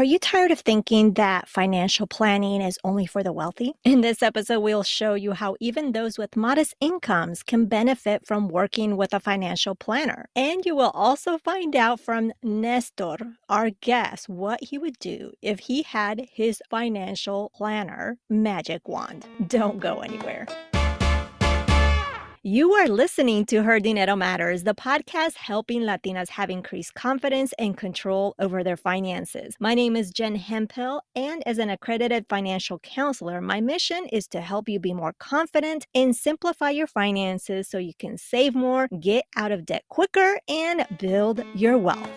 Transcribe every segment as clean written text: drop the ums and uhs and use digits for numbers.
Are you tired of thinking that financial planning is only for the wealthy? In this episode, we'll show you how even those with modest incomes can benefit from working with a financial planner. And you will also find out from Nestor, our guest, what he would do if he had his financial planner magic wand. Don't go anywhere. You are listening to Her Dinero Matters, the podcast helping Latinas have increased confidence and control over their finances. My name is Jen Hemphill, and as an accredited financial counselor, my mission is to help you be more confident and simplify your finances so you can save more, get out of debt quicker, and build your wealth.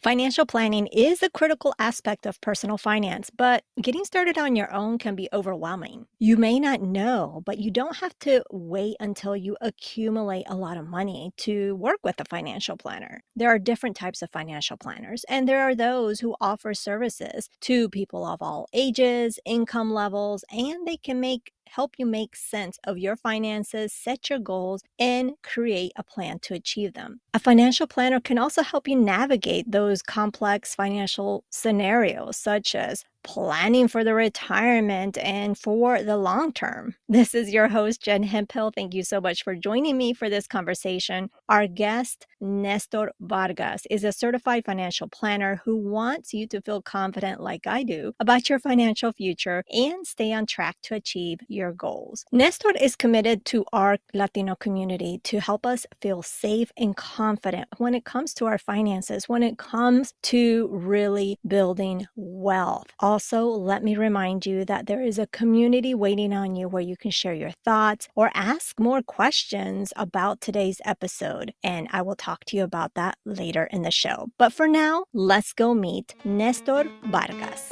Financial planning is a critical aspect of personal finance, but getting started on your own can be overwhelming. You may not know, but you don't have to wait until you accumulate a lot of money to work with a financial planner. There are different types of financial planners, and there are those who offer services to people of all ages, income levels, and they can help you make sense of your finances, set your goals, and create a plan to achieve them. A financial planner can also help you navigate those complex financial scenarios, such as planning for the retirement and for the long term. This is your host, Jen Hemphill. Thank you so much for joining me for this conversation. Our guest, Nestor Vargas, is a certified financial planner who wants you to feel confident, like I do, about your financial future and stay on track to achieve your goals. Nestor is committed to our Latino community to help us feel safe and confident when it comes to our finances, when it comes to really building wealth. Also, let me remind you that there is a community waiting on you where you can share your thoughts or ask more questions about today's episode, and I will talk to you about that later in the show. But for now, let's go meet Nestor Vargas.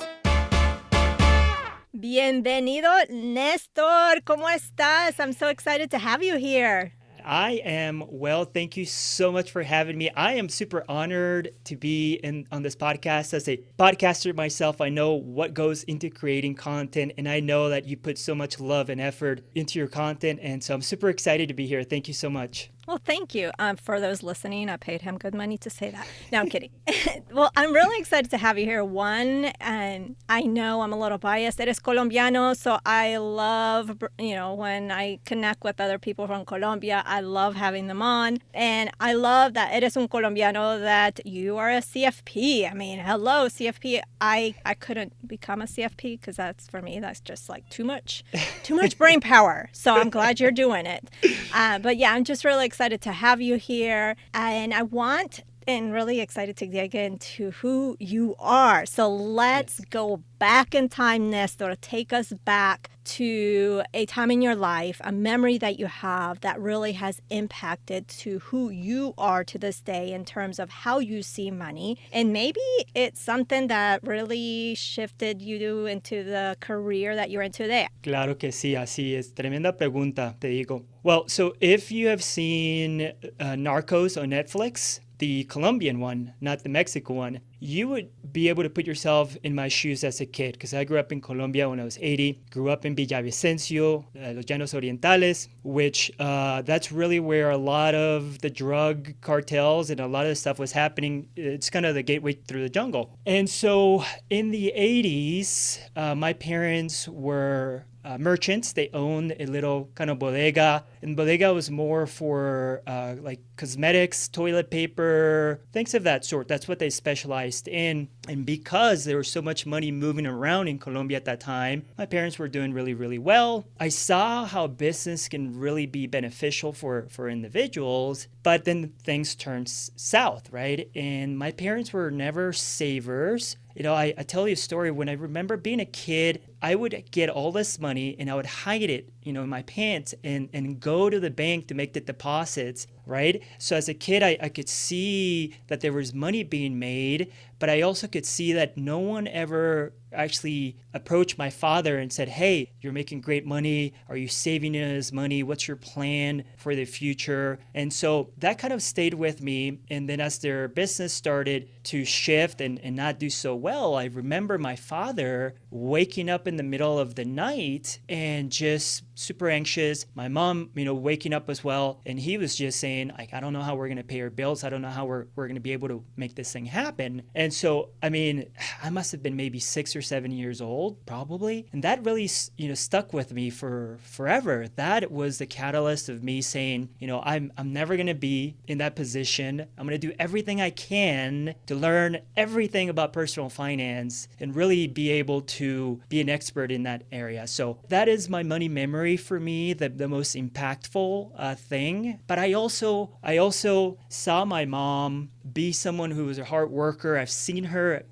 Bienvenido, Nestor. ¿Cómo estás? I'm so excited to have you here. I am well. Thank you so much for having me. I am super honored to be on this podcast. As a podcaster myself, I know what goes into creating content, and I know that you put so much love and effort into your content, and so I'm super excited to be here. Thank you so much. Well, thank you. For those listening, I paid him good money to say that. No, I'm kidding. Well, I'm really excited to have you here. One, and I know I'm a little biased. Eres Colombiano, so I love, when I connect with other people from Colombia, I love having them on. And I love that eres un Colombiano, that you are a CFP. I mean, hello, CFP. I couldn't become a CFP because for me, that's just like too much brain power. So I'm glad you're doing it. But yeah, I'm just really excited to have you here, and really excited to dig into who you are. So let's go back in time, Nestor. Take us back to a time in your life, a memory that you have that really has impacted to who you are to this day in terms of how you see money. And maybe it's something that really shifted you into the career that you're in today. Claro que sí, así es. Tremenda pregunta, te digo. Well, so if you have seen Narcos on Netflix, the Colombian one, not the Mexican one, you would be able to put yourself in my shoes as a kid, because I grew up in Colombia when I was 80, grew up in Villavicencio, Los Llanos Orientales, which that's really where a lot of the drug cartels and a lot of the stuff was happening. It's kind of the gateway through the jungle. And so in the 80s, my parents were merchants. They owned a little kind of bodega, and bodega was more for like cosmetics, toilet paper, things of that sort. That's what they specialized in. And because there was so much money moving around in Colombia at that time, my parents were doing really, really well. I saw how business can really be beneficial for individuals, but then things turned south, right? And my parents were never savers. I tell you a story. When I remember being a kid, I would get all this money and I would hide it, in my pants and go to the bank to make the deposits, right? So as a kid, I could see that there was money being made, but I also could see that no one ever actually approached my father and said, hey, you're making great money. Are you saving this money? What's your plan for the future? And so that kind of stayed with me. And then as their business started to shift and not do so well, I remember my father waking up in the middle of the night and just super anxious. My mom, waking up as well. And he was just saying, like, I don't know how we're going to pay our bills. I don't know how we're going to be able to make this thing happen. And so, I must have been maybe 6 or 7 years old, probably. And that really, stuck with me for forever. That was the catalyst of me saying, I'm never going to be in that position. I'm going to do everything I can to learn everything about personal finance and really be able to be an expert in that area. So that is my money memory for me, the most impactful thing. But I also saw my mom be someone who was a hard worker. I've seen her,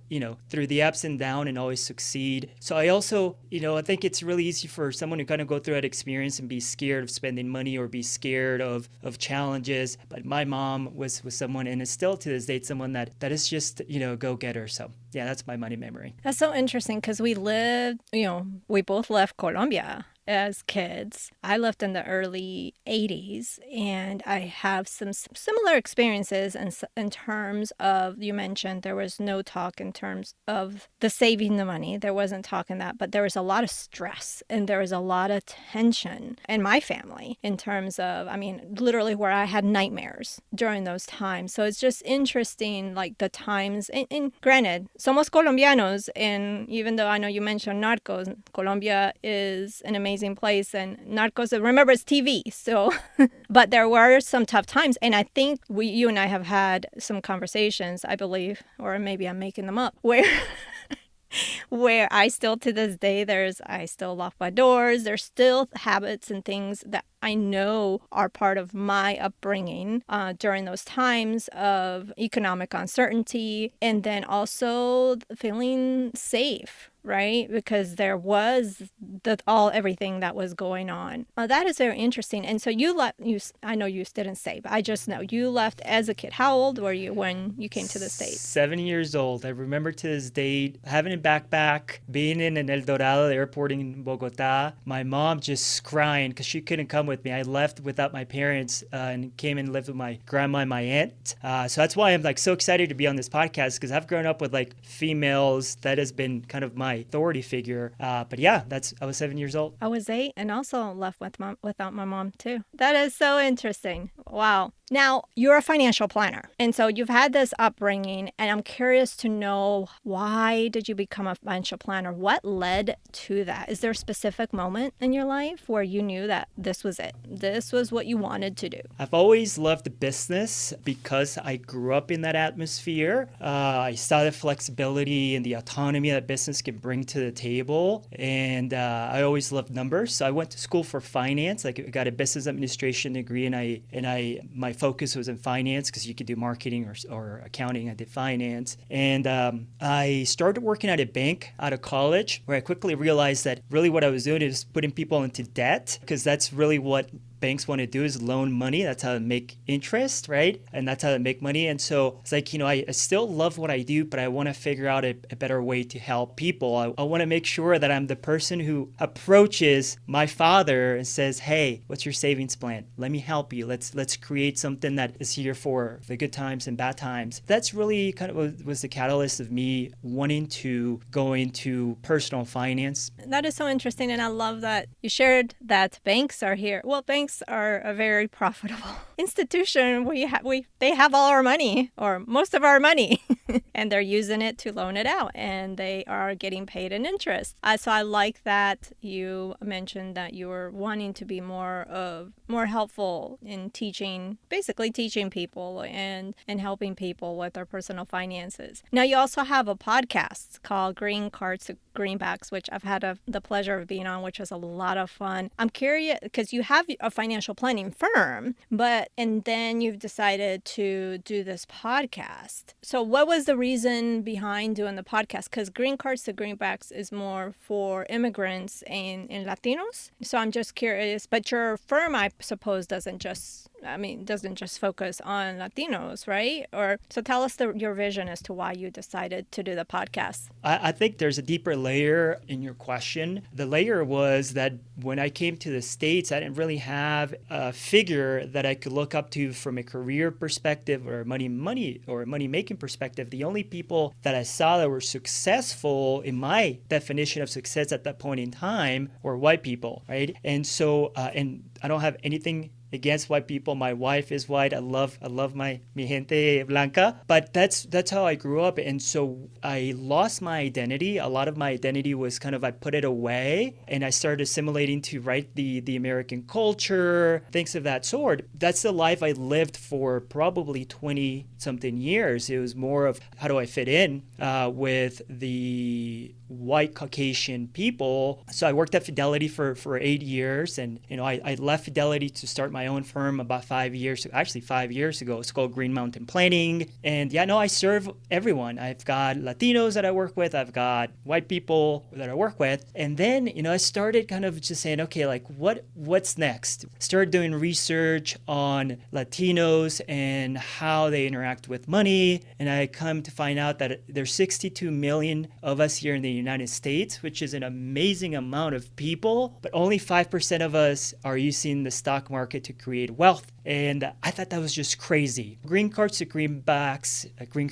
through the ups and downs and always succeed. So I also, I think it's really easy for someone to kind of go through that experience and be scared of spending money or be scared of challenges. But my mom was someone, and is still to this date, someone that is just, go-getter. So yeah, that's my money memory. That's so interesting because we both left Colombia as kids. I left in the early 80s, and I have some similar experiences in terms of, you mentioned there was no talk in terms of the saving the money. There wasn't talk in that, but there was a lot of stress and there was a lot of tension in my family in terms of, literally where I had nightmares during those times. So it's just interesting, like the times, and granted, somos colombianos, and even though I know you mentioned Narcos, Colombia is an amazing place, and Narcos, remember, it's TV. So, but there were some tough times, and I think you and I have had some conversations, I believe, or maybe I'm making them up, where I still to this day, I still lock my doors. There's still habits and things that I know are part of my upbringing during those times of economic uncertainty, and then also feeling safe, right? Because there was everything that was going on. That is very interesting. And so I know you didn't say, but I just know you left as a kid. How old were you when you came to the States? 7 years old. I remember to this day having a backpack, being in an El Dorado airport in Bogota. My mom just crying because she couldn't come with me. I left without my parents and came and lived with my grandma and my aunt. So that's why I'm so excited to be on this podcast, because I've grown up with females. That has been kind of my authority figure. But yeah, I was 7 years old. I was 8 and also left without my mom too. That is so interesting. Wow. Now, you're a financial planner, and so you've had this upbringing, and I'm curious to know, why did you become a financial planner? What led to that? Is there a specific moment in your life where you knew that this was it? This was what you wanted to do? I've always loved business because I grew up in that atmosphere. I saw the flexibility and the autonomy that business can bring to the table, and I always loved numbers. So I went to school for finance. I got a business administration degree, and my focus was in finance because you could do marketing or accounting. I did finance. And I started working at a bank out of college, where I quickly realized that really what I was doing is putting people into debt, because that's really what banks want to do, is loan money. That's how they make interest, right? And that's how they make money. And so it's I still love what I do, but I want to figure out a better way to help people. I want to make sure that I'm the person who approaches my father and says, hey, what's your savings plan? Let me help you. Let's create something that is here for the good times and bad times. That's really kind of what was the catalyst of me wanting to go into personal finance. That is so interesting. And I love that you shared that banks are here. Well, banks are a very profitable institution. They have all our money, or most of our money, and they're using it to loan it out, and they are getting paid in interest. So I like that you mentioned that you were wanting to be more helpful in basically teaching people and helping people with their personal finances. Now, you also have a podcast called Green Cards to Greenbacks, which I've had the pleasure of being on, which was a lot of fun. I'm curious, because you have a financial planning firm, and then you've decided to do this podcast. So what was the reason behind doing the podcast? Because Green Cards to Greenbacks is more for immigrants and Latinos. So I'm just curious, but your firm, I suppose, doesn't just I mean, doesn't just focus on Latinos, right? Or so tell us your vision as to why you decided to do the podcast. I think there's a deeper layer in your question. The layer was that when I came to the States, I didn't really have a figure that I could look up to from a career perspective or money making perspective. The only people that I saw that were successful in my definition of success at that point in time were white people, right? And so, and I don't have anything against white people. My wife is white. I love my mi gente blanca. But that's how I grew up. And so I lost my identity. A lot of my identity was kind of I put it away and I started assimilating to the American culture, things of that sort. That's the life I lived for probably 20 something years. It was more of how do I fit in with the white Caucasian people. So I worked at Fidelity for 8 years, and I left Fidelity to start my own firm about 5 years, actually 5 years ago. It's called Green Mountain Planning. And I serve everyone. I've got Latinos that I work with. I've got white people that I work with. And then, I started kind of just saying, okay, like what's next? Started doing research on Latinos and how they interact with money. And I come to find out that there's 62 million of us here in the United States, which is an amazing amount of people, but only 5% of us are using the stock market to create wealth. And I thought that was just crazy. Green Cards to Greenbacks, Green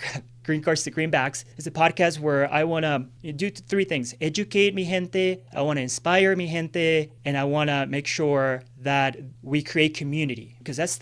Cards to Greenbacks is a podcast where I want to do three things: educate mi gente, I want to inspire mi gente, and I want to make sure that we create community. Because that's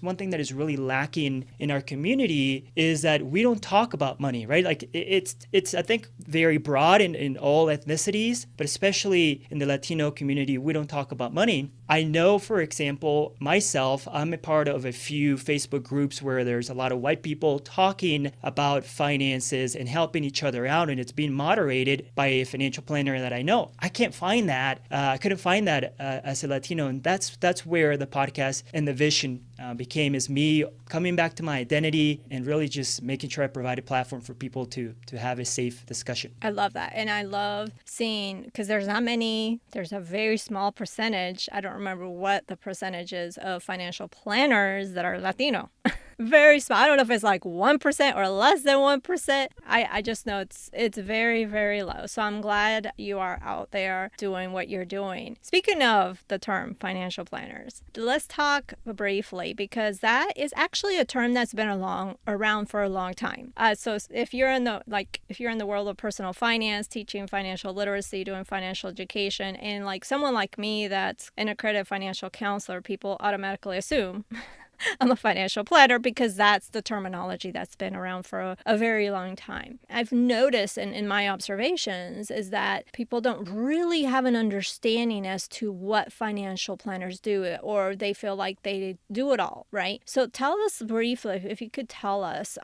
one thing that is really lacking in our community is that we don't talk about money, right? Like it's I think very broad in all ethnicities, but especially in the Latino community, we don't talk about money. I know, for example, myself, I'm a part of a few Facebook groups where there's a lot of white people talking about finances and helping each other out, and it's being moderated by a financial planner that I know. I can't find that. I couldn't find that as a Latino, and that's where the podcast and the vision became, is me coming back to my identity and really just making sure I provide a platform for people to have a safe discussion. I love that. And I love seeing, because there's a very small percentage. I don't remember what the percentage is of financial planners that are Latino. Very small. I don't know if it's like 1% or less than 1%. I just know it's very, very low. So I'm glad you are out there doing what you're doing. Speaking of the term financial planners, let's talk briefly, because that is actually a term that's been around for a long time. So if you're in the world of personal finance, teaching financial literacy, doing financial education, and like someone like me that's an accredited financial counselor, people automatically assume I'm a financial planner because that's the terminology that's been around for a very long time. I've noticed in my observations is that people don't really have an understanding as to what financial planners do, or they feel like they do it all, right? So tell us briefly, if you could tell us,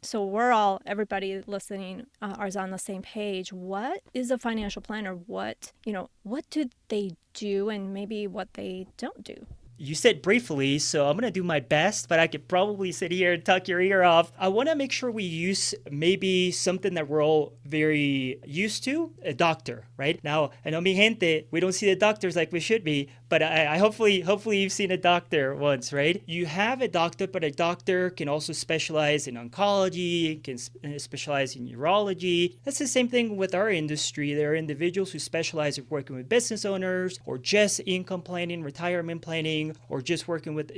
so everybody listening is on the same page. What is a financial planner? What do they do, and maybe what they don't do? You said briefly, so I'm going to do my best, but I could probably sit here and tuck your ear off. I want to make sure we use maybe something that we're all very used to, a doctor, right? Now, I know mi gente, we don't see the doctors like we should be, but I hopefully you've seen a doctor once, right? You have a doctor, but a doctor can also specialize in oncology, can specialize in urology. That's the same thing with our industry. There are individuals who specialize in working with business owners, or just income planning, retirement planning, or just working with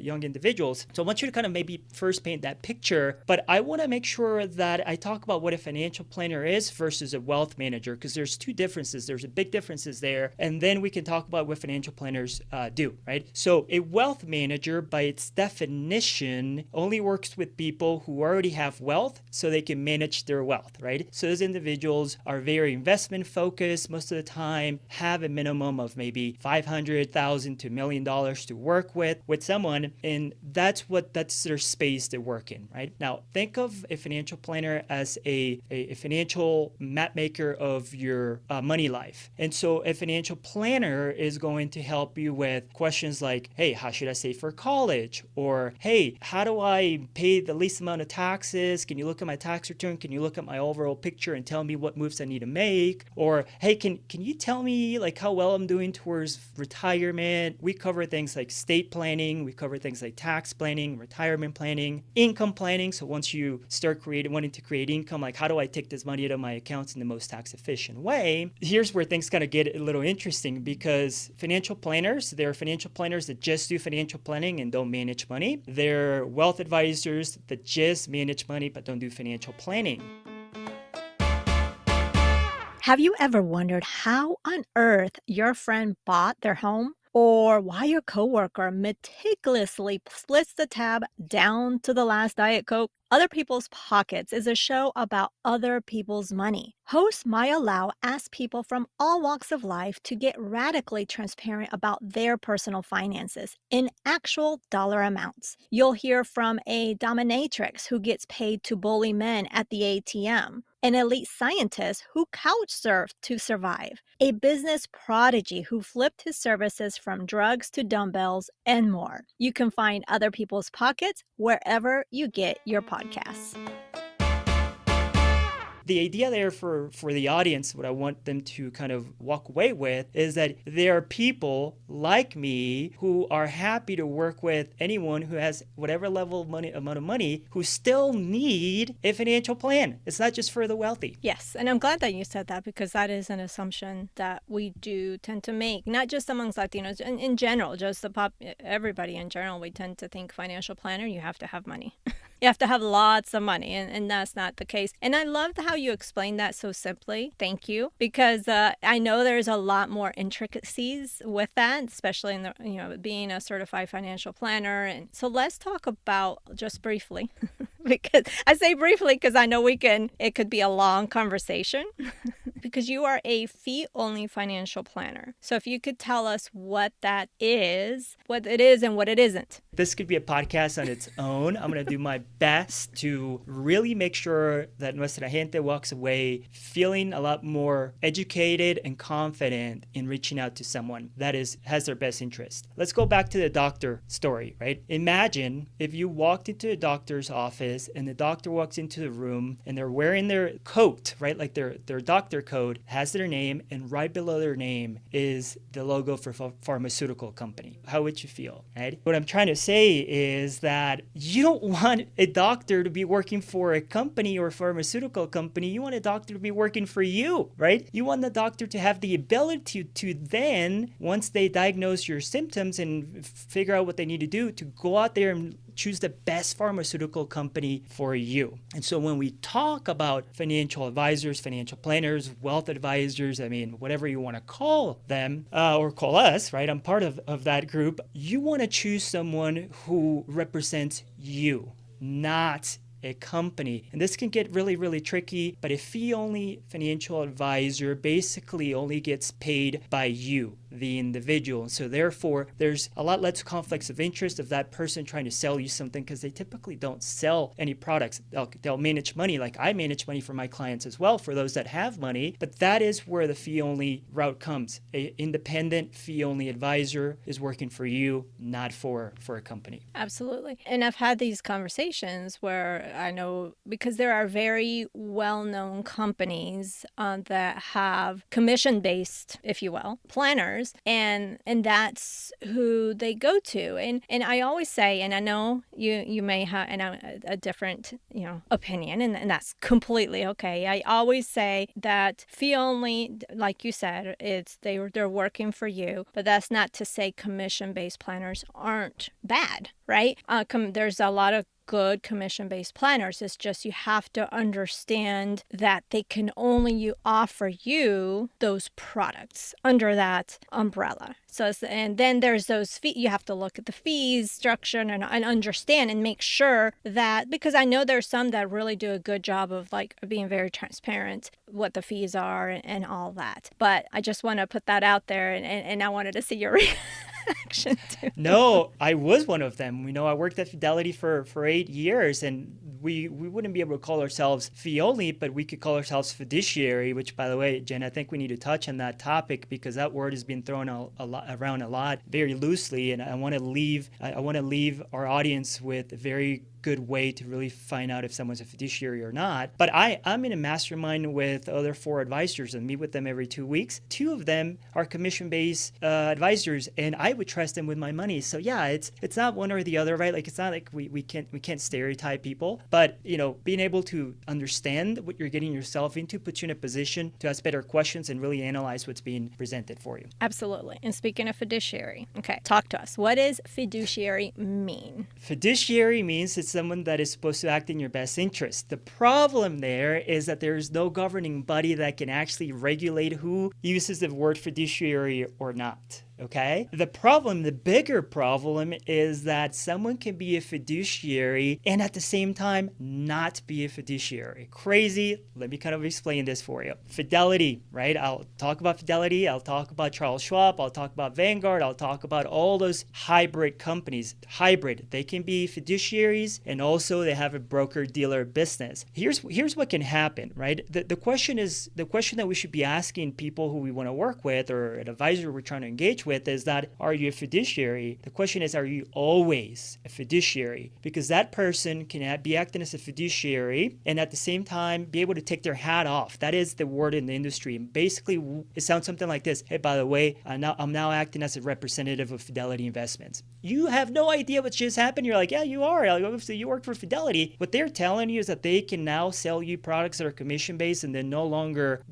young individuals. So I want you to kind of maybe first paint that picture, but I want to make sure that I talk about what a financial planner is versus a wealth manager, because there's two differences. There's a big differences there, and then we can talk about what financial planners do, right? So a wealth manager, by its definition, only works with people who already have wealth so they can manage their wealth, right? So those individuals are very investment focused most of the time, have a minimum of maybe $500,000 to $1 million to work with someone, and that's their space to work in, right? Now, think of a financial planner as a financial map maker of your money life. And so a financial planner is going to help you with questions like, hey, how should I save for college? Or, hey, how do I pay the least amount of taxes? Can you look at my tax return? Can you look at my overall picture and tell me what moves I need to make? Or, hey, can you tell me like how well I'm doing towards retirement? We cover things like estate planning. We cover things like tax planning, retirement planning, income planning. So once you start wanting to create income, like how do I take this money out of my accounts in the most tax efficient way? Here's where things kind of get a little interesting, because financial planners, there are financial planners that just do financial planning and don't manage money. There are wealth advisors that just manage money but don't do financial planning. Have you ever wondered how on earth your friend bought their home? Or why your coworker meticulously splits the tab down to the last Diet Coke? Other People's Pockets is a show about other people's money. Host Maya Lau asks people from all walks of life to get radically transparent about their personal finances in actual dollar amounts. You'll hear from a dominatrix who gets paid to bully men at the ATM, an elite scientist who couch surfed to survive, a business prodigy who flipped his services from drugs to dumbbells, and more. You can find Other People's Pockets wherever you get your podcasts. The idea there for the audience, what I want them to kind of walk away with, is that there are people like me who are happy to work with anyone who has whatever level of amount of money, who still need a financial plan. It's not just for the wealthy. Yes, and I'm glad that you said that, because that is an assumption that we do tend to make, not just amongst Latinos, in general, just everybody in general. We tend to think financial planner, you have to have money. You have to have lots of money, and that's not the case. And I loved how you explained that so simply. Thank you, because I know there's a lot more intricacies with that, especially in the being a certified financial planner. And so let's talk about, just briefly, because I say briefly because I know it could be a long conversation. Because you are a fee-only financial planner. So if you could tell us what that is, what it is and what it isn't. This could be a podcast on its own. I'm going to do my best to really make sure that Nuestra Gente walks away feeling a lot more educated and confident in reaching out to someone that has their best interest. Let's go back to the doctor story, right? Imagine if you walked into a doctor's office and the doctor walks into the room and they're wearing their coat, right? Like their doctor code has their name, and right below their name is the logo for pharmaceutical company. How would you feel, right? What I'm trying to say is that you don't want a doctor to be working for a company or a pharmaceutical company. You want a doctor to be working for you, right? You want the doctor to have the ability to then, once they diagnose your symptoms and figure out what they need to do, to go out there and choose the best pharmaceutical company for you. And so when we talk about financial advisors, financial planners, wealth advisors, whatever you want to call them, or call us, right? I'm part of that group. You want to choose someone who represents you, not a company. And this can get really, really tricky, but a fee-only financial advisor basically only gets paid by you, the individual. So therefore, there's a lot less conflicts of interest of that person trying to sell you something, because they typically don't sell any products. They'll manage money, like I manage money for my clients as well, for those that have money. But that is where the fee-only route comes. An independent fee-only advisor is working for you, not for a company. Absolutely. And I've had these conversations where I know, because there are very well-known companies that have commission-based, if you will, planners, and that's who they go to. And I always say, and I know you may have a different opinion, and that's completely okay. I always say that fee-only, like you said, they're working for you, but that's not to say commission-based planners aren't bad, right? There's a lot of good commission-based planners. It's just you have to understand that they can only offer you those products under that umbrella. And then there's those fees. You have to look at the fees structure and understand and make sure that, because I know there's some that really do a good job of being very transparent what the fees are and all that. But I just want to put that out there, and I wanted to see your reaction to. No, I was one of them. I worked at Fidelity for 8 years, and we wouldn't be able to call ourselves fee only, but we could call ourselves fiduciary, which, by the way, Jen, I think we need to touch on that topic, because that word has been thrown around a lot very loosely, and I want to leave our audience with a very good way to really find out if someone's a fiduciary or not. But I'm in a mastermind with other 4 advisors and meet with them every 2 weeks. 2 of them are commission-based advisors, and I would trust them with my money. So yeah, it's not one or the other, right? Like it's not like we can't stereotype people, but being able to understand what you're getting yourself into puts you in a position to ask better questions and really analyze what's being presented for you. Absolutely. And speaking of fiduciary, okay, talk to us. What does fiduciary mean? Fiduciary means it's someone that is supposed to act in your best interest. The problem there is that there's no governing body that can actually regulate who uses the word fiduciary or not. Okay? The bigger problem is that someone can be a fiduciary and at the same time not be a fiduciary. Crazy. Let me kind of explain this for you. Fidelity, right? I'll talk about Fidelity. I'll talk about Charles Schwab. I'll talk about Vanguard. I'll talk about all those hybrid companies. Hybrid. They can be fiduciaries and also they have a broker-dealer business. Here's what can happen, right? The question that we should be asking people who we want to work with or an advisor we're trying to engage with is that, are you a fiduciary? The question is, are you always a fiduciary? Because that person can be acting as a fiduciary and at the same time be able to take their hat off. That is the word in the industry. And basically, it sounds something like this. Hey, by the way, I'm now acting as a representative of Fidelity Investments. You have no idea what just happened. You're like, yeah, you are. Like, obviously, you work for Fidelity. What they're telling you is that they can now sell you products that are commission-based and then no longer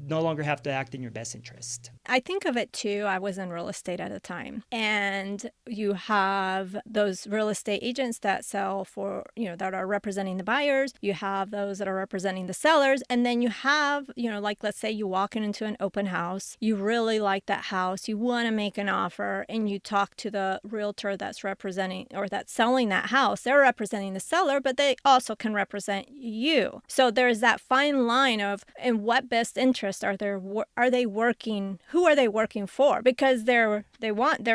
have to act in your best interest. I think of it too. I was in real estate at the time, and you have those real estate agents that sell for, that are representing the buyers. You have those that are representing the sellers. And then you have, like let's say you walk into an open house, you really like that house, you want to make an offer, and you talk to the realtor that's representing or that's selling that house. They're representing the seller, but they also can represent you. So there's that fine line of in what best interest are they working? Who are they working for? Because their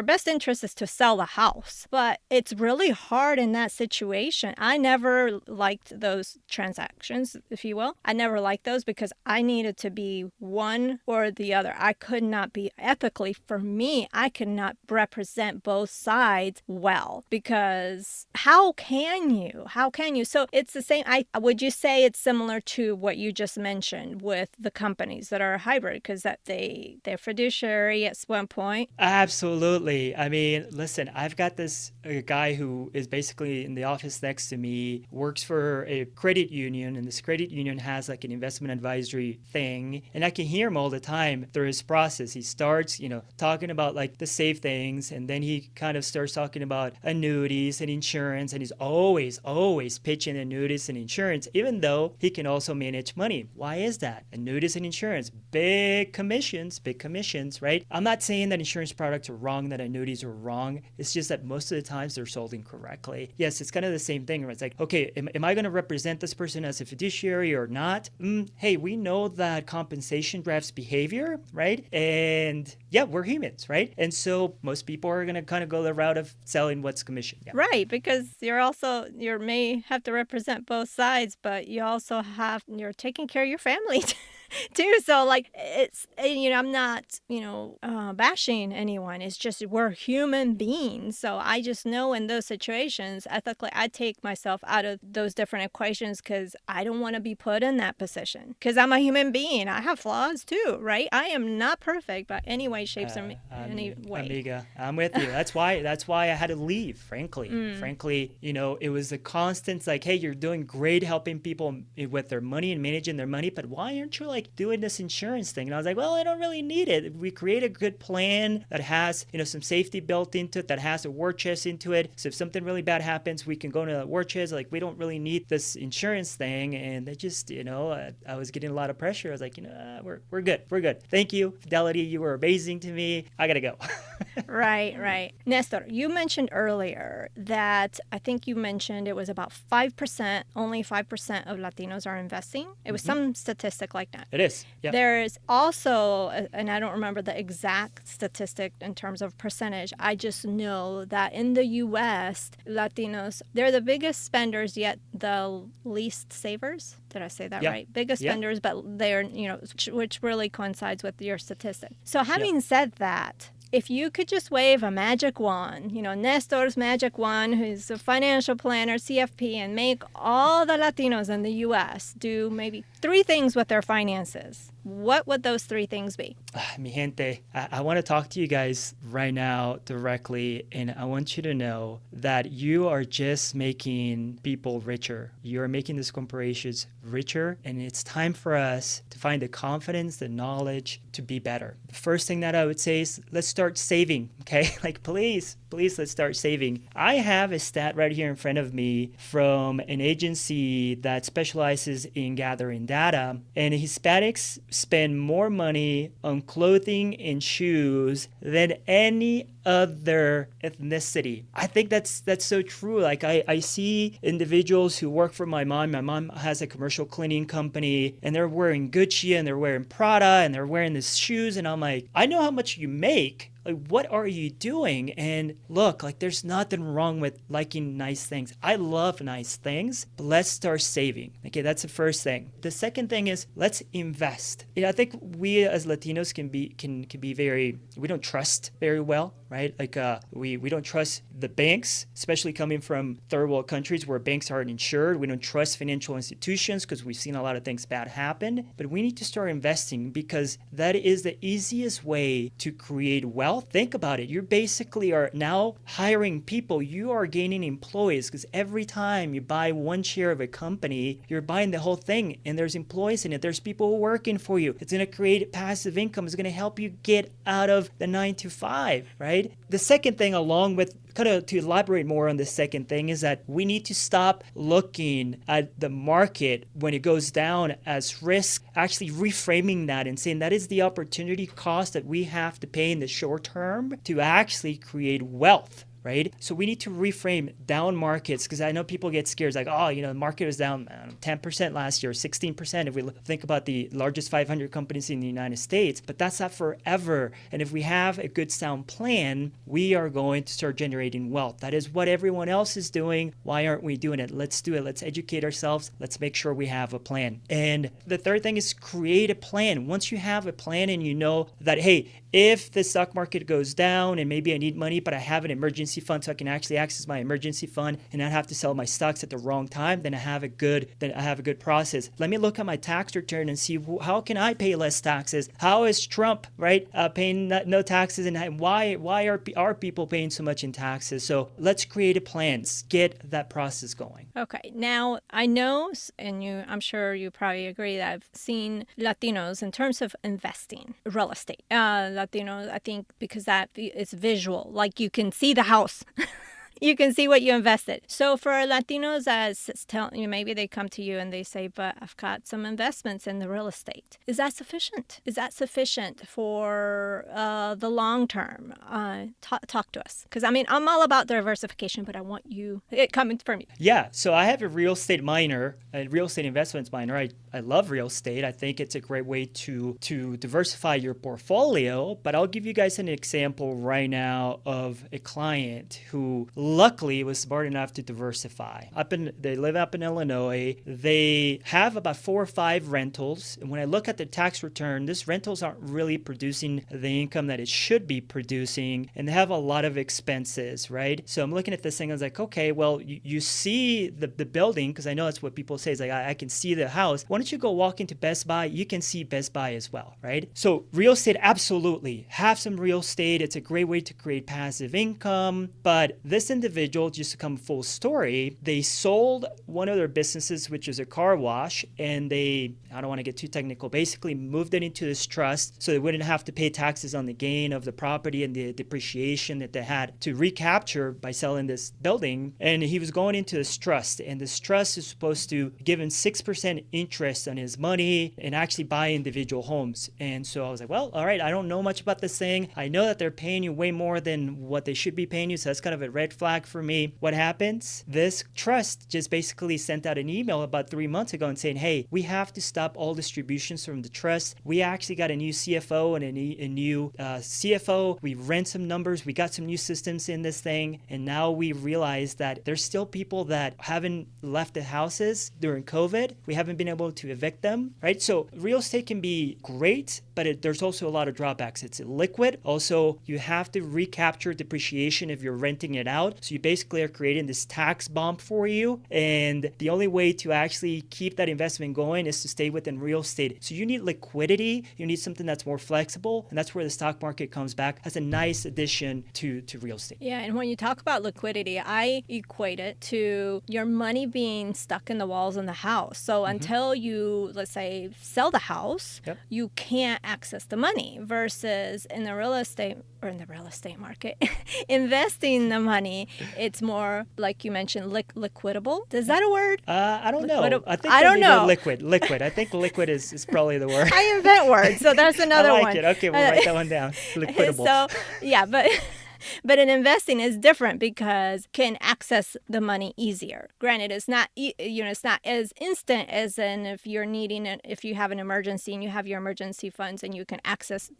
best interest is to sell the house. But it's really hard in that situation. I never liked those transactions, if you will. I never liked those because I needed to be one or the other. I could not be ethically, for me, I could not represent both sides well, because how can you? So it's the same. Would you say it's similar to what you just mentioned with the companies that are hybrid, because that they're fiduciary at one point? Absolutely. I mean, listen, I've got this guy who is basically in the office next to me, works for a credit union, and this credit union has like an investment advisory thing. And I can hear him all the time through his process. He starts, talking about like the safe things, and then he kind of starts talking about annuities and insurance, and he's always pitching annuities and insurance, even though he can also manage money. Why is that? Annuities and insurance, big commissions, right? I'm not saying that insurance products are wrong, that annuities are wrong. It's just that most of the times they're sold incorrectly. Yes, it's kind of the same thing where it's like, okay, am I going to represent this person as a fiduciary or not? Hey, we know that compensation drives behavior, right? And yeah, we're humans, right? And so most people are going to kind of go the route of selling what's commission. Yeah. Right, because you may have to represent both sides, but you're taking care of your family too. So like I'm not, bashing anyone. It's just we're human beings. So I just know in those situations, ethically, I take myself out of those different equations because I don't want to be put in that position. Because I'm a human being. I have flaws too, right? I am not perfect by any way, shapes, or any way. Amiga, I'm with you. That's why I had to leave, frankly. Frankly, it was a constant like, hey, you're doing great helping people with their money and managing their money, but why aren't you like doing this insurance thing? And I was like, well, I don't really need it. We create a good plan that has, some safety built into it, that has a war chest into it. So if something really bad happens, we can go into that war chest. Like, we don't really need this insurance thing. And they just, I was getting a lot of pressure. I was like, we're good. Thank you, Fidelity. You were amazing to me. I gotta go. Right. Nestor, you mentioned earlier that I think you mentioned it was about 5%, only 5% of Latinos are investing. It was some statistic like that. It is. Yeah. There's also, and I don't remember the exact statistic in terms of percentage, I just know that in the U.S., Latinos, they're the biggest spenders, yet the least savers. Did I say that right? Biggest spenders, but they're, which really coincides with your statistic. So having said that, If you could just wave a magic wand, Nestor's magic wand, who's a financial planner, CFP, and make all the Latinos in the U.S. do maybe 3 things with their finances, what would those 3 things be? Mi gente, I want to talk to you guys right now directly, and I want you to know that you are just making people richer. You are making these corporations richer, and it's time for us to find the confidence, the knowledge to be better. The first thing that I would say is let's start saving, okay? Please, let's start saving. I have a stat right here in front of me from an agency that specializes in gathering data, and Hispanics spend more money on clothing and shoes than any other ethnicity. I think that's so true. I see individuals who work for my mom. My mom has a commercial cleaning company, and they're wearing Gucci and they're wearing Prada and they're wearing these shoes, and I'm like, I know how much you make. What are you doing? And look, there's nothing wrong with liking nice things. I love nice things, but let's start saving. Okay, that's the first thing. The second thing is let's invest. I think we as Latinos can be very, we don't trust very well, right? We don't trust the banks, especially coming from third world countries where banks aren't insured. We don't trust financial institutions because we've seen a lot of things bad happen. But we need to start investing because that is the easiest way to create wealth. Think about it. You basically are now hiring people. You are gaining employees because every time you buy one share of a company, you're buying the whole thing, and there's employees in it. There's people working for you. It's going to create passive income. It's going to help you get out of the 9 to 5, right? The second thing, along with kind of to elaborate more on the second thing, is that we need to stop looking at the market when it goes down as risk, actually reframing that and saying that is the opportunity cost that we have to pay in the short term to actually create wealth. Right? So we need to reframe down markets because I know people get scared. It's the market was down 10% last year, 16% if we think about the largest 500 companies in the United States. But that's not forever. And if we have a good sound plan, we are going to start generating wealth. That is what everyone else is doing. Why aren't we doing it? Let's do it. Let's educate ourselves. Let's make sure we have a plan. And the third thing is create a plan. Once you have a plan and you know that, hey, if the stock market goes down and maybe I need money, but I have an emergency fund so I can actually access my emergency fund and not have to sell my stocks at the wrong time, then I have a good process. Let me look at my tax return and see how can I pay less taxes? How is Trump, right, paying no taxes, and why are people paying so much in taxes? So let's create a plan. Let's get that process going. Okay. Now, I know, and I'm sure you probably agree, that I've seen Latinos in terms of investing, real estate. Latinos, I think, because that is visual, like you can see the house. You can see what you invested. So for Latinos, maybe they come to you and they say, but I've got some investments in the real estate. Is that sufficient? Is that sufficient for the long term? Talk to us. Because, I'm all about diversification, but I want it coming from you. Yeah. So I have a real estate investments minor. I love real estate. I think it's a great way to diversify your portfolio. But I'll give you guys an example right now of a client who luckily was smart enough to diversify. They live up in Illinois. They have about 4 or 5 rentals. And when I look at the tax return, these rentals aren't really producing the income that it should be producing. And they have a lot of expenses, right? So I'm looking at this thing. I was like, okay, well, you see the building, because I know that's what people say. It's like, I can see the house. Why don't you go walk into Best Buy? You can see Best Buy as well, right? So real estate, absolutely. Have some real estate. It's a great way to create passive income. But this individual, just to come full story, they sold one of their businesses, which is a car wash, and I don't want to get too technical, basically moved it into this trust so they wouldn't have to pay taxes on the gain of the property and the depreciation that they had to recapture by selling this building. And he was going into this trust, and this trust is supposed to give him 6% interest on his money and actually buy individual homes. And so I was like, well, all right, I don't know much about this thing. I know that they're paying you way more than what they should be paying you, so that's kind of a red flag for me. What happens? This trust just basically sent out an email about 3 months ago and saying, hey, we have to stop all distributions from the trust. We actually got a new CFO and a new CFO. We ran some numbers. We got some new systems in this thing. And now we realize that there's still people that haven't left the houses during COVID. We haven't been able to evict them, right? So real estate can be great but there's also a lot of drawbacks. It's liquid. Also, you have to recapture depreciation if you're renting it out. So you basically are creating this tax bomb for you. And the only way to actually keep that investment going is to stay within real estate. So you need liquidity. You need something that's more flexible. And that's where the stock market comes back as a nice addition to real estate. Yeah, and when you talk about liquidity, I equate it to your money being stuck in the walls in the house. So until you, let's say, sell the house, Yep. you can't access the money versus in the real estate market, investing the money, it's more like you mentioned, liquidable. Is that a word? I don't know. I think I don't know. Liquid. I think liquid is probably the word. I invent words, so that's another I like one. it. Okay, we'll write that one down. Liquidable. So, yeah, but in investing is different because can access the money easier. Granted, it's not it's not as instant as in if you're needing it, if you have an emergency and you have your emergency funds and you can access,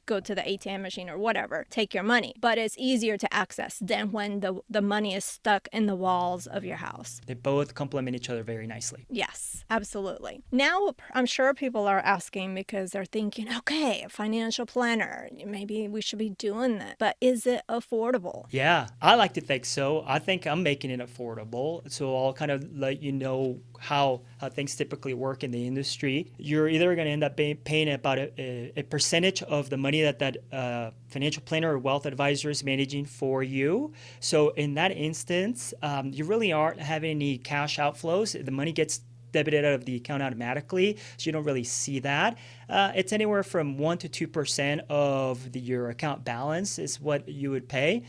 go to the ATM machine or whatever, take your money. But it's easier to access than when the money is stuck in the walls of your house. They both complement each other very nicely. Yes, absolutely. Now, I'm sure people are asking because they're thinking, okay, financial planner, maybe we should be doing that. But is it affordable? Yeah, I like to think so. I think I'm making it affordable. So I'll kind of let you know how things typically work in the industry. You're either going to end up paying about a percentage of the money that financial planner or wealth advisor is managing for you. So in that instance, you really aren't having any cash outflows. The money gets debited out of the account automatically, so you don't really see that. It's anywhere from 1% to 2% of your account balance is what you would pay.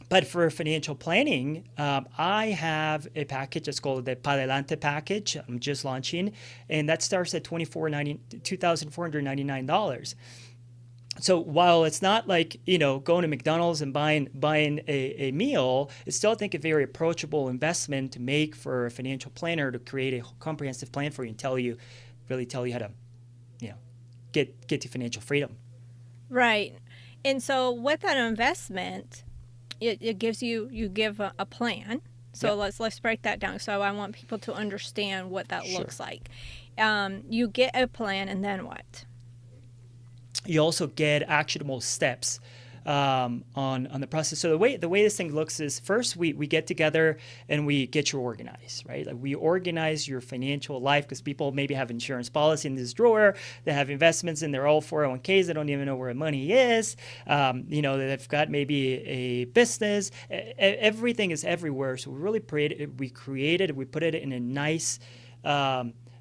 But for financial planning, I have a package that's called the Padelante package. I'm just launching, and that starts at $2,499. So while it's not like, going to McDonald's and buying a meal, it's still, I think, a very approachable investment to make for a financial planner to create a comprehensive plan for you and really tell you how to, get to financial freedom. Right. And so with that investment, it gives you give a plan. So Yep. let's break that down. So I want people to understand what that Sure. looks like. You get a plan, and then what? You also get actionable steps on the process. So the way this thing looks is, first we get together and we get you organized, right? Like we organize your financial life, because people maybe have insurance policy in this drawer, they have investments in their old 401ks, they don't even know where the money is. They've got maybe a business. Everything is everywhere. So we put it in a nice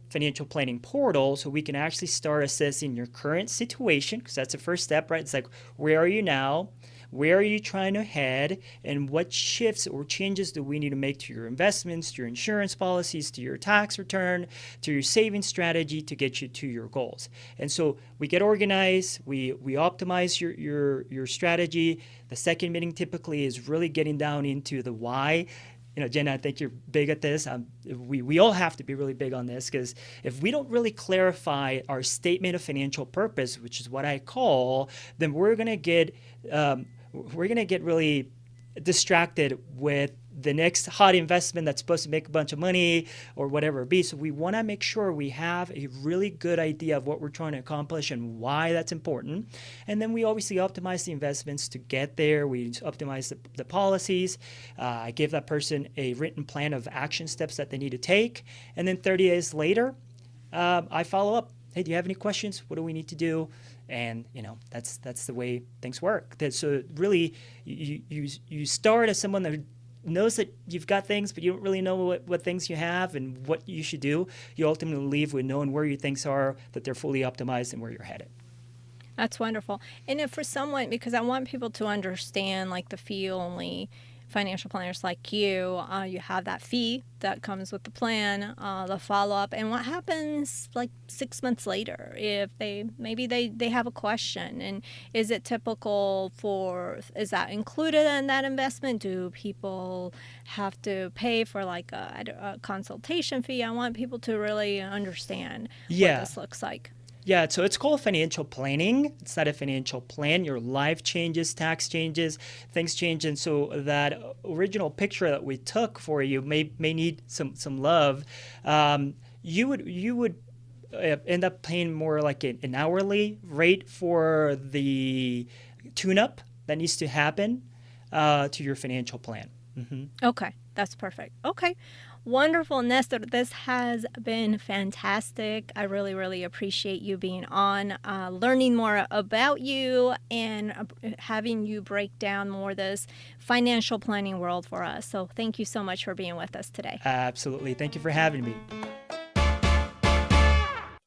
financial planning portal, so we can actually start assessing your current situation, because that's the first step, right? It's like, where are you now? Where are you trying to head? And what shifts or changes do we need to make to your investments, to your insurance policies, to your tax return, to your saving strategy to get you to your goals? And so we get organized, we optimize your strategy. The second meeting typically is really getting down into the why. Jenna, I think you're big at this. We all have to be really big on this, because if we don't really clarify our statement of financial purpose, which is what I call, then we're gonna get really distracted with the next hot investment that's supposed to make a bunch of money or whatever it be. So we want to make sure we have a really good idea of what we're trying to accomplish and why that's important. And then we obviously optimize the investments to get there. We optimize the policies. I give that person a written plan of action steps that they need to take. And then 30 days later, I follow up. Hey, do you have any questions? What do we need to do? And that's the way things work. So really, you start as someone that knows that you've got things, but you don't really know what things you have and what you should do. You ultimately leave with knowing where your things are, that they're fully optimized, and where you're headed. That's wonderful. And if for someone, because I want people to understand, like the fee only financial planners like you have that fee that comes with the plan, the follow-up, and what happens like 6 months later if they have a question, and is it typical is that included in that investment? Do people have to pay for like a consultation fee? I want people to really understand what this looks like. Yeah, so it's called financial planning. It's not a financial plan. Your life changes, tax changes, things change. And so that original picture that we took for you may need some love. You would end up paying more like an hourly rate for the tune up that needs to happen to your financial plan. Mm-hmm. Okay, that's perfect. Okay, wonderful, Nestor. This has been fantastic. I really, really appreciate you being on, learning more about you, and having you break down more this financial planning world for us. So, thank you so much for being with us today. Absolutely. Thank you for having me.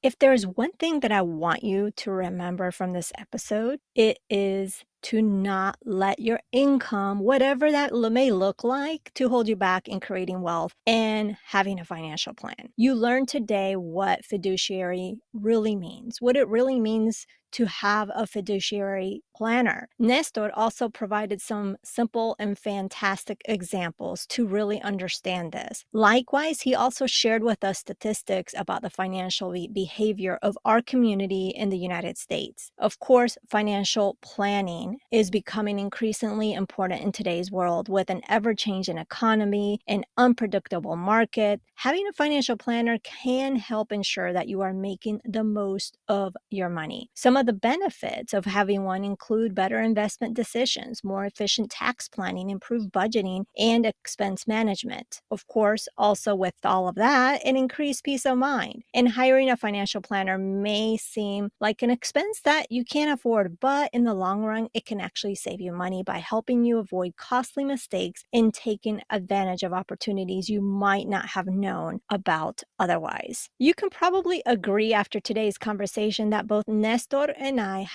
If there's one thing that I want you to remember from this episode, it is to not let your income, whatever that may look like, to hold you back in creating wealth and having a financial plan. You learned today what fiduciary really means, what it really means to have a fiduciary planner. Nestor also provided some simple and fantastic examples to really understand this. Likewise, he also shared with us statistics about the financial behavior of our community in the United States. Of course, financial planning is becoming increasingly important in today's world with an ever-changing economy, an unpredictable market. Having a financial planner can help ensure that you are making the most of your money. Some of the benefits of having one include better investment decisions, more efficient tax planning, improved budgeting, and expense management. Of course, also with all of that, an increased peace of mind. And hiring a financial planner may seem like an expense that you can't afford, but in the long run, it can actually save you money by helping you avoid costly mistakes and taking advantage of opportunities you might not have known about otherwise. You can probably agree after today's conversation that both Nestor and I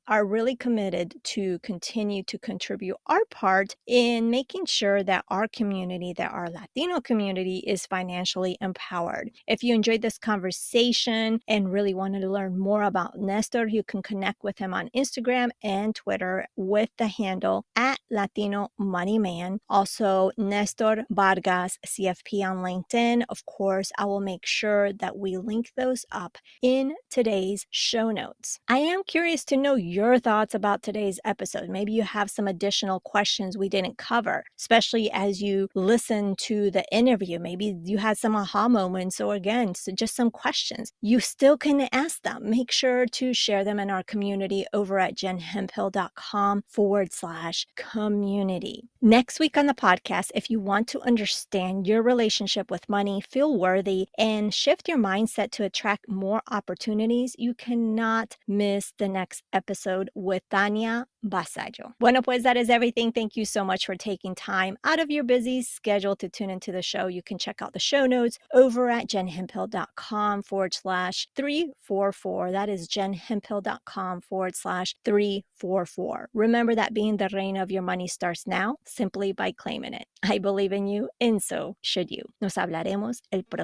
are really committed to continue to contribute our part in making sure that our community, that our Latino community, is financially empowered. If you enjoyed this conversation and really wanted to learn more about Nestor, you can connect with him on Instagram and Twitter with the handle at Latino Money Man. Also, Nestor Vargas CFP on LinkedIn. Of course, I will make sure that we link those up in today's show notes. I am curious to know your thoughts about today's episode. Maybe you have some additional questions we didn't cover, especially as you listen to the interview. Maybe you had some aha moments, or again, so just some questions. You still can ask them. Make sure to share them in our community over at jenhemphill.com/community. Next week on the podcast, if you want to understand your relationship with money, feel worthy, and shift your mindset to attract more opportunities, you cannot miss the next episode with Tania Basayo. Bueno, pues that is everything. Thank you so much for taking time out of your busy schedule to tune into the show. You can check out the show notes over at jenhemphill.com/344. That is jenhemphill.com/344. Remember that being the reign of your money starts now simply by claiming it. I believe in you, and so should you. Nos hablaremos el próximo